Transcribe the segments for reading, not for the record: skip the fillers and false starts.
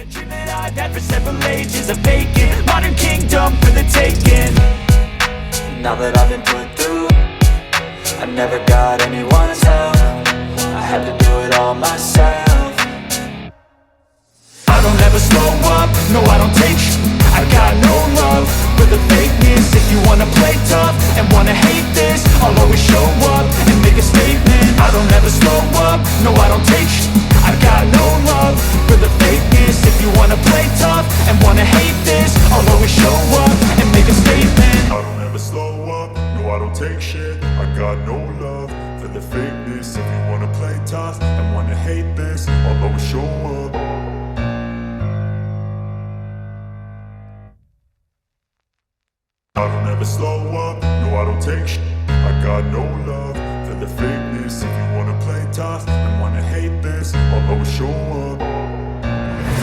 a dream that I've had for several ages, a vacant modern kingdom for the taking. Now that I've been put through, I never got anyone's help. I had to do it all myself. I don't ever slow up, no I don't take sh**. I got no love for the fakeness. If you wanna play tough and wanna hate this, I'll always show up and make a statement. I don't ever slow up, no I don't take sh**. I got no love for the fakeness. If you wanna play tough and wanna hate this, I'll always show up and make a statement. I don't ever slow up, no I don't take shit. I got no love for the fakeness. If you wanna play tough and wanna hate this, I'll always show up. I don't ever slow up, no I don't take shit. I got no love for the fakeness. If you wanna play tough and wanna hate this, I'll always show up.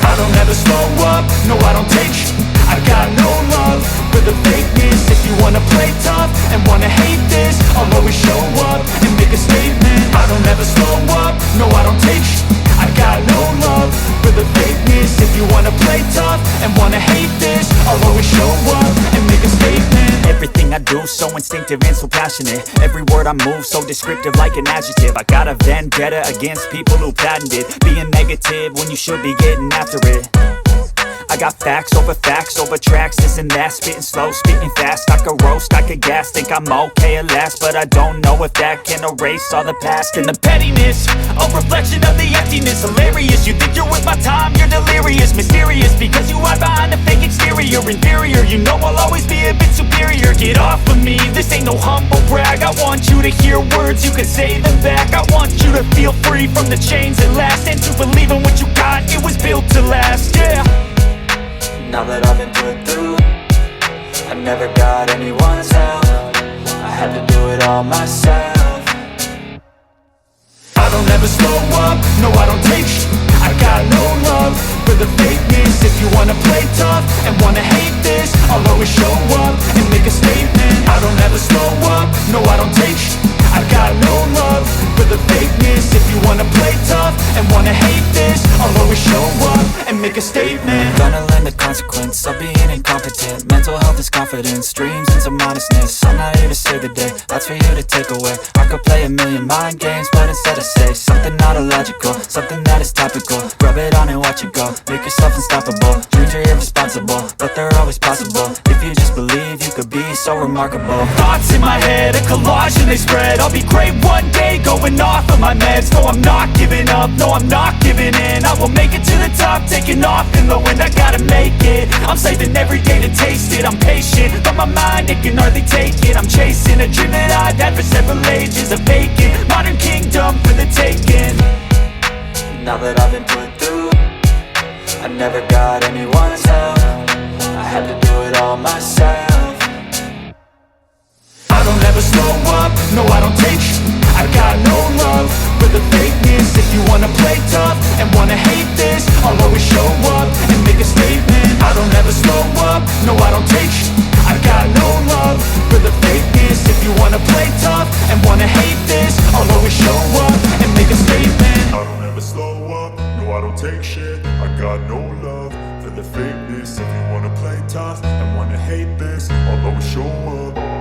I don't ever slow up, no I don't take sh**. I got no love for the fakeness. If you wanna play tough and wanna hate this, I'll always show up and make a statement. I don't ever slow up, no I don't take sh**. I got no love for the fakeness. If you wanna play tough and wanna hate this, I'll always show up and make a statement. Everything I do so instinctive and so passionate. Every word I move so descriptive like an adjective. I got a vendetta against people who patented being negative when you should be getting after it. I got facts over tracks, this and that. Spitting slow, spitting fast, I could roast, I could gas. Think I'm okay at last, but I don't know if that can erase all the past. And the pettiness, a reflection of the emptiness. Hilarious, you think you're worth my time, you're delirious. Mysterious, because you hide behind a fake exterior. Inferior, you know I'll always be a bit superior. Get off of me, this ain't no humble brag. I want you to hear words, you can say them back. I want you to feel free from the chains that last, and to believe in what you got, it was built to last, yeah. Now that I've been put through, I never got anyone's help. I had to do it all myself. I don't ever slow up, no I don't take sh**. I got no love for the fakeness. If you wanna play tough and wanna hate this, I'll always show up and make a statement. I don't ever slow up, no I don't take sh**. I got no love for the fakeness. If you wanna play tough and wanna hate this, I'll always show up and make a statement. Gonna learn the consequence of being incompetent. Mental health is confidence, dreams and some modestness. I'm not here to save the day, that's for you to take away. I could play a million mind games, but instead I say something not illogical, something that is topical. Rub it on and watch it go, make yourself unstoppable. Dreams are irresponsible, but they're always possible. If you just believe, you could be so remarkable. Thoughts in my head, a collage and they spread. I'll be great one day, going off of my meds. No, I'm not giving up, no, I'm not giving in. I will make it to the top, taking off in the wind. I gotta make it, I'm saving every day to taste it. I'm patient, but my mind, it can hardly take it. I'm chasing a dream that I've had for several ages, a vacant modern kingdom for the taking. Now that I've been put through, I never got anyone's help. I had to do it all myself. I don't ever slow up, no I don't take sh**. I got no love for the fakeness. If you wanna play tough and wanna hate this, I'll always show up and make a statement. I don't ever slow up, no I don't take sh**. I got no love for the fakeness. If you wanna play tough and wanna hate this, I'll always show up and make a statement. I don't ever slow up, no I don't take shit. I got no love for the fakeness. If you wanna play tough and wanna hate this, I'll always show up.